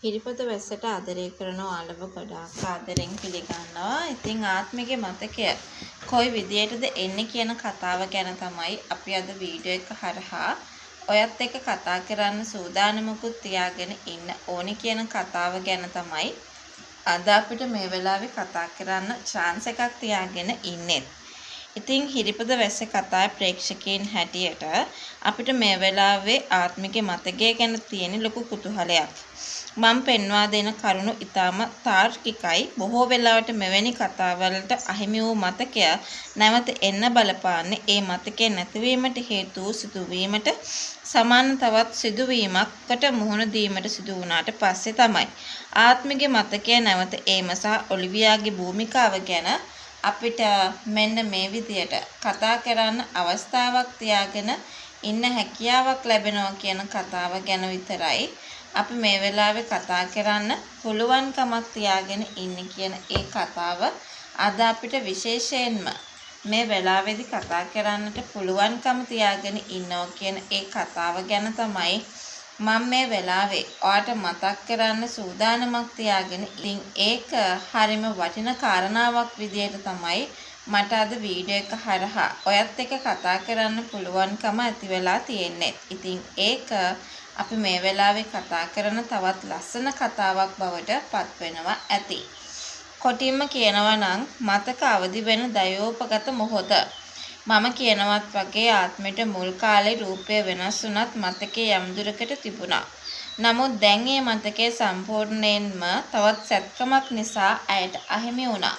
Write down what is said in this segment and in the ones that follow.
හිරිපොත වැස්සට ආදරය කරන ඔයාලව ගොඩාක් ආදරෙන් පිළිගන්නවා. ඉතින් ආත්මිගේ මතකය කොයි විදියටද එන්නේ කියන කතාව ගැන තමයි අපි අද වීඩියෝ එක හරහා ඔයත් එක්ක කතා කරන්න සූදානමකුත් තියාගෙන ඉන්න ඕනි කියන කතාව ගැන තමයි අද අපිට මේ වෙලාවේ කතා කරන්න chance එකක් තියාගෙන ඉන්නේ. ඉතින් හිරිපොත වැස්ස කතාවේ ප්‍රේක්ෂකයන් හැටියට අපිට මේ වෙලාවේ ආත්මිගේ මතකය ගැන තියෙන ලොකු කුතුහලයක්. මම පෙන්වා දෙන කරුණු ඊටම තාර්කිකයි. බොහෝ වෙලාවට මෙවැනි කතාවලට අහිමි වූ මතකය නැවත එන්න බලපාන්නේ ඒ මතකය නැතිවීමට හේතු වූ සිදුවීමට සමාන තවත් සිදුවීමකට මුහුණ දීමට සිදු වුණාට පස්සේ තමයි. ආත්මිගේ මතකය නැවත ඒම සහ ඔලිවියාගේ භූමිකාව ගැන අපිට මෙන්න මේ විදියට කතා කරන්න අවස්ථාවක් තියාගෙන ඉන්න හැකියාවක් ලැබෙනවා කියන කතාව ගැන විතරයි අපි මේ වෙලාවේ කතා කරන්න පුළුවන්කමක් තියාගෙන ඉන්නේ කියන ඒ කතාව අද අපිට විශේෂයෙන්ම මේ වෙලාවේදී කතා කරන්නට පුළුවන්කම තියාගෙන ඉන්නවා කියන ඒ කතාව ගැන තමයි මම මේ වෙලාවේ ඔයාලට මතක් කරන්න සූදානමක් තියාගෙන ඉතින් ඒක හරිම වටින කාරණාවක් විදියට තමයි මට අද වීඩියෝ එක හරහා ඔයත් එක්ක කතා කරන්න පුළුවන්කම ඇති වෙලා තියෙන්නේ. ඉතින් ඒක අපි මේ වෙලාවේ කතා කරන තවත් ලස්සන කතාවක් බවට පත් වෙනවා ඇති. කොටින්ම කියනවා නම් මතක අවදි වෙන දයෝපගත මොහොත. මම කියනවත් වගේ ආත්මෙට මුල් කාලේ රූපය වෙනස් වුණත් මතකයේ යම් දුරකට තිබුණා. නමුත් දැන් මේ මතකයේ සම්පූර්ණයෙන්ම තවත් සැත්කමක් නිසා ඇයට අහිමි වුණා.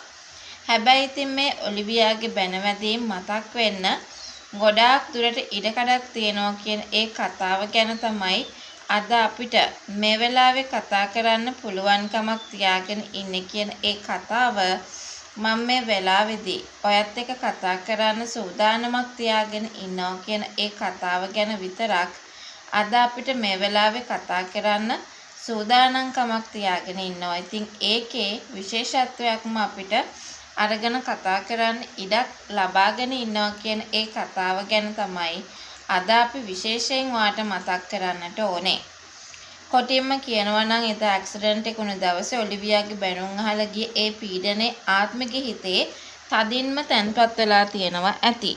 හැබැයි ඉතින් මේ ඔලිවියාගේ බැනවැදීම් මතක් වෙන්න ගොඩාක් දුරට ඉඩකඩක් තියෙනවා කියන ඒ කතාව ගැන තමයි අද අපිට මේ වෙලාවේ කතා කරන්න පුළුවන්කමක් තියාගෙන ඉන්නේ කියන ඒ කතාව මම මේ වෙලාවේදී ඔයත් එක්ක කතා කරන්න සූදානමක් තියාගෙන ඉන්නවා කියන ඒ කතාව ගැන විතරක් අද අපිට මේ වෙලාවේ කතා කරන්න සූදානම්කමක් තියාගෙන ඉන්නවා. ඉතින් ඒකේ විශේෂත්වයක්ම අපිට අරගෙන කතා කරන්න ඉඩක් ලබාගෙන ඉන්නවා කියන ඒ කතාව ගැන තමයි අද අපි විශේෂයෙන් වාට මතක් කරන්නට ඕනේ. කොටින්ම කියනවා නම් ඒත ඇක්සිඩන්ට් එක වුණ දවසේ ඔලිවියාගේ බැනුම් අහලා ගිය ඒ පීඩනේ ආත්මිගේ හිතේ තදින්ම තැන්පත් වෙලා තියෙනවා ඇති.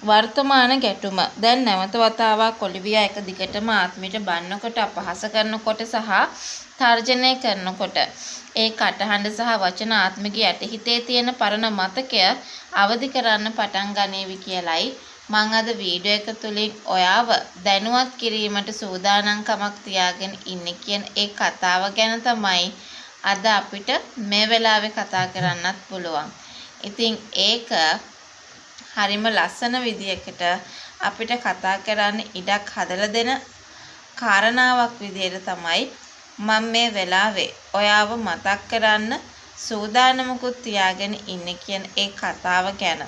වර්තමාන ගැටුම දැන් නැවත වතාවක් ඔලිවියා එක දිගටම ආත්මිට බන්නකොට අපහාස කරනකොට සහ තර්ජනය කරනකොට ඒ කටහඬ සහ වචන ආත්මිගේ යටිහිතේ තියෙන පරණ මතකය අවදි කරන්න පටන් ගනීවි කියලයි මම අද වීඩියෝ එක තුලින් ඔයාව දැනුවත් කිරීමට සූදානම්කමක් තියාගෙන ඉන්නේ කියන ඒ කතාව ගැන තමයි අද අපිට මේ වෙලාවේ කතා කරන්නත් පුළුවන්. ඉතින් ඒක හරිම ලස්සන විදියකට අපිට කතා කරන්න ඉඩක් හදලා දෙන කාරණාවක් විදියට තමයි මම මේ වෙලාවේ ඔයාව මතක් කරන්න සූදානමකුත් තියාගෙන ඉන්නේ කියන ඒ කතාව ගැන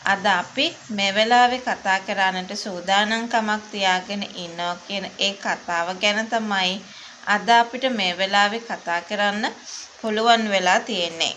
අද අපි මේ වෙලාවේ කතා කරන්නට සූදානම්කමක් තියාගෙන ඉන්නවා කියන ඒ කතාව ගැන තමයි අද අපිට මේ වෙලාවේ කතා කරන්න පුළුවන් වෙලා තියෙන්නේ.